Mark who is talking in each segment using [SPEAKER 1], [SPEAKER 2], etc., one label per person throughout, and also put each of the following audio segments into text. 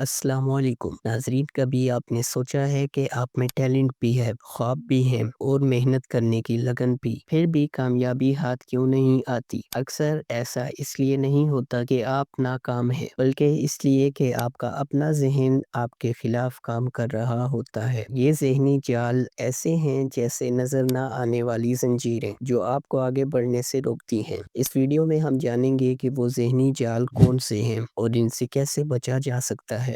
[SPEAKER 1] अस्सलाम वालेकुम नाजरीन। कभी आपने सोचा है कि आप में टैलेंट भी है, ख्वाब भी है और मेहनत करने की लगन भी, फिर भी कामयाबी हाथ क्यों नहीं आती? अक्सर ऐसा इसलिए नहीं होता कि आप नाकाम हैं, बल्कि इसलिए कि आपका अपना जहन आपके खिलाफ काम कर रहा होता है। ये जहनी जाल ऐसे हैं जैसे नजर ना आने वाली जंजीरें जो आपको आगे बढ़ने से रोकती हैं। इस वीडियो में हम जानेंगे कि वो जहनी जाल कौन से हैं और इनसे कैसे बचा जा सकता है।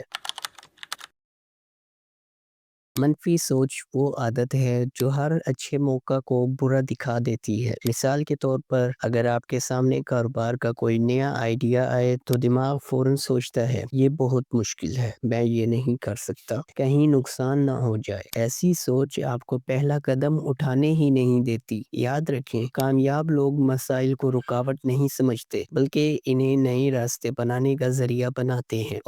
[SPEAKER 1] मनफी सोच वो आदत है जो हर अच्छे मौका को बुरा दिखा देती है। मिसाल के तौर पर, अगर आपके सामने कारोबार का कोई नया आइडिया आए तो दिमाग फौरन सोचता है, ये बहुत मुश्किल है, मैं ये नहीं कर सकता, कहीं नुकसान ना हो जाए। ऐसी सोच आपको पहला कदम उठाने ही नहीं देती। याद रखें, कामयाब लोग मसाइल को रुकावट नहीं समझते, बल्कि इन्हें नए रास्ते बनाने का जरिया बनाते हैं।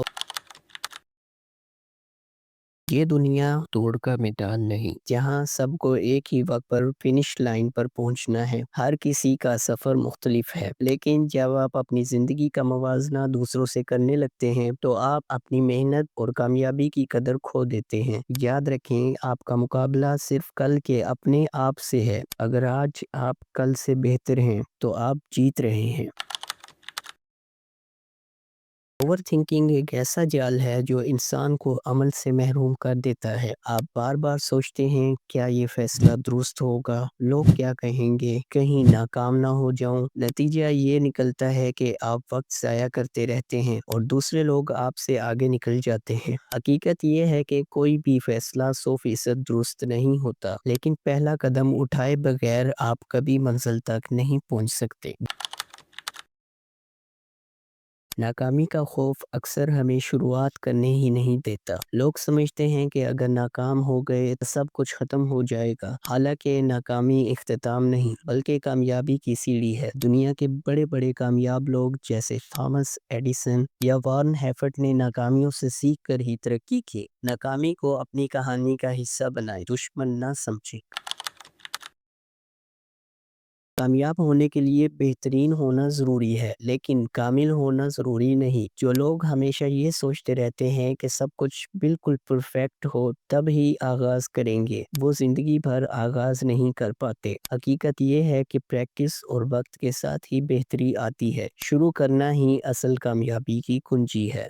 [SPEAKER 1] ये दुनिया दौड़ का मैदान नहीं जहाँ सबको एक ही वक्त पर फिनिश लाइन पर पहुंचना है। हर किसी का सफर मुख्तलिफ है, लेकिन जब आप अपनी जिंदगी का मवाजना दूसरों से करने लगते हैं तो आप अपनी मेहनत और कामयाबी की कदर खो देते हैं। याद रखें, आपका मुकाबला सिर्फ कल के अपने आप से है। अगर आज आप कल से बेहतर हैं तो आप जीत रहे हैं। ओवर थिंकिंग एक ऐसा जाल है जो इंसान को अमल से महरूम कर देता है। आप बार बार सोचते हैं, क्या ये फैसला दुरुस्त होगा, लोग क्या कहेंगे, कहीं नाकाम ना हो जाऊं। नतीजा ये निकलता है कि आप वक्त ज़ाया करते रहते हैं और दूसरे लोग आपसे आगे निकल जाते हैं। हकीकत ये है कि कोई भी फैसला 100% दुरुस्त नहीं होता, लेकिन पहला कदम उठाए बगैर आप कभी मंजिल तक नहीं पहुंच सकते। नाकामी का खौफ अक्सर हमें शुरुआत करने ही नहीं देता। लोग समझते हैं कि अगर नाकाम हो गए तो सब कुछ ख़त्म हो जाएगा। हालांकि नाकामी इख्तिताम नहीं, बल्कि कामयाबी की सीढ़ी है। दुनिया के बड़े बड़े कामयाब लोग जैसे थॉमस एडिसन या वॉरेन हेफर्ट ने नाकामियों से सीख कर ही तरक्की की। नाकामी को अपनी कहानी का हिस्सा बनाए, दुश्मन ना समझे। कामयाब होने के लिए बेहतरीन होना ज़रूरी है, लेकिन कामिल होना ज़रूरी नहीं। जो लोग हमेशा ये सोचते रहते हैं कि सब कुछ बिल्कुल परफेक्ट हो तब ही आगाज़ करेंगे, वो ज़िंदगी भर आगाज़ नहीं कर पाते। हकीकत ये है कि प्रैक्टिस और वक्त के साथ ही बेहतरी आती है। शुरू करना ही असल कामयाबी की कुंजी है।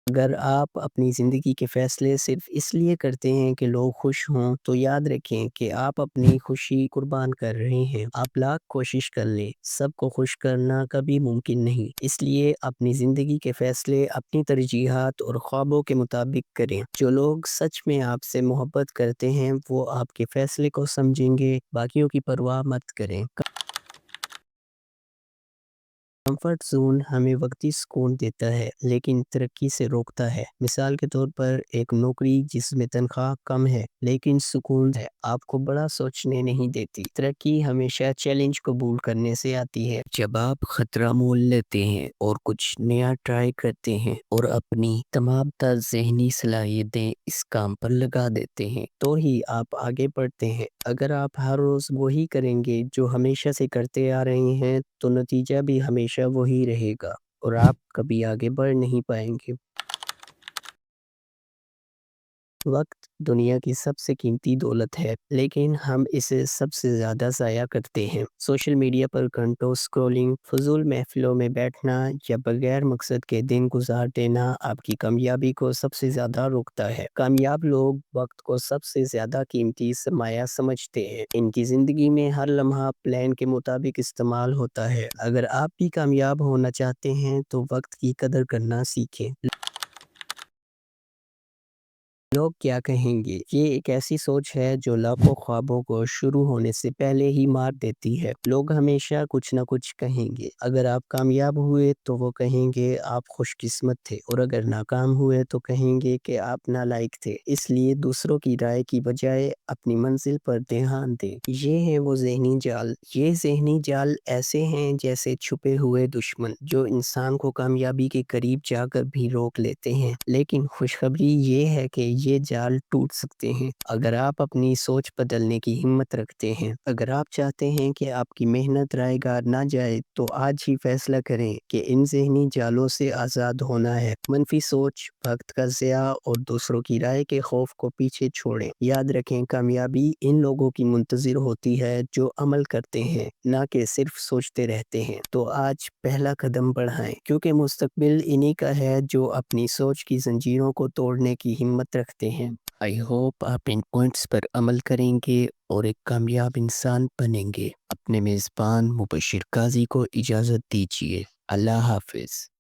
[SPEAKER 1] अगर आप अपनी ज़िंदगी के फ़ैसले सिर्फ़ इसलिए करते हैं कि लोग खुश हों, तो याद रखें कि आप अपनी खुशी कुर्बान कर रहे हैं। आप लाख कोशिश कर लें, सबको खुश करना कभी मुमकिन नहीं। इसलिए अपनी ज़िंदगी के फ़ैसले अपनी तरजीहात और ख्वाबों के मुताबिक करें। जो लोग सच में आपसे मोहब्बत करते हैं, वो आपके फ़ैसले को समझेंगे, बाकियों की परवाह मत करें। कंफर्ट जोन हमें वक्ती सुकून देता है, लेकिन तरक्की से रोकता है। मिसाल के तौर पर, एक नौकरी जिसमें तनख्वाह कम है लेकिन सुकून है, आपको बड़ा सोचने नहीं देती। तरक्की हमेशा चैलेंज कबूल करने से आती है। जब आप खतरा मोल लेते हैं और कुछ नया ट्राई करते हैं और अपनी तमाम तर जहनी सलाहियतें इस काम पर लगा देते हैं, तो ही आप आगे बढ़ते हैं। अगर आप हर रोज़ वही करेंगे जो हमेशा से करते आ रहे हैं, तो नतीजा भी हमेशा वही रहेगा और आप कभी आगे बढ़ नहीं पाएंगे। वक्त दुनिया की सबसे कीमती दौलत है, लेकिन हम इसे सबसे ज़्यादा ज़ाया करते हैं। सोशल मीडिया पर घंटों स्क्रॉलिंग, फजूल महफिलों में बैठना या बगैर मकसद के दिन गुजार देना आपकी कामयाबी को सबसे ज़्यादा रोकता है। कामयाब लोग वक्त को सबसे ज़्यादा कीमती सरमाया समझते हैं। इनकी ज़िंदगी में हर लम्हा प्लान के मुताबिक इस्तेमाल होता है। अगर आप भी कामयाब होना चाहते हैं तो वक्त की कदर करना सीखें। लोग क्या कहेंगे, ये एक ऐसी सोच है जो लाखों ख्वाबों को शुरू होने से पहले ही मार देती है। लोग हमेशा कुछ ना कुछ कहेंगे। अगर आप कामयाब हुए तो वो कहेंगे आप खुशकिस्मत थे, और अगर नाकाम हुए तो कहेंगे कि आप नालायक थे। इसलिए दूसरों की राय की बजाय अपनी मंजिल पर ध्यान दें। ये है वो जहनी जाल। ये जहनी जाल ऐसे हैं जैसे छुपे हुए दुश्मन जो इंसान को कामयाबी के करीब जाकर भी रोक लेते हैं। लेकिन खुशखबरी ये है कि یہ جال ٹوٹ سکتے ہیں اگر آپ اپنی سوچ بدلنے کی ہمت رکھتے ہیں۔ اگر آپ چاہتے ہیں کہ آپ کی محنت رائے گار نہ جائے تو آج ہی فیصلہ کریں کہ ان ذہنی جالوں سے آزاد ہونا ہے۔ منفی سوچ، وقت کا ضیاع اور دوسروں کی رائے کے خوف کو پیچھے چھوڑیں۔ یاد رکھیں، کامیابی ان لوگوں کی منتظر ہوتی ہے جو عمل کرتے ہیں، نہ کہ صرف سوچتے رہتے ہیں۔ تو آج پہلا قدم بڑھائیں، کیونکہ مستقبل انہی کا ہے جو اپنی سوچ کی زنجیروں کو توڑنے کی ہمت رکھتے ہیں۔ آئی ہوپ آپ ان پوائنٹس پر عمل کریں گے اور ایک کامیاب انسان بنیں گے۔ اپنے میزبان مبشر قاضی کو اجازت دیجیے۔ اللہ حافظ۔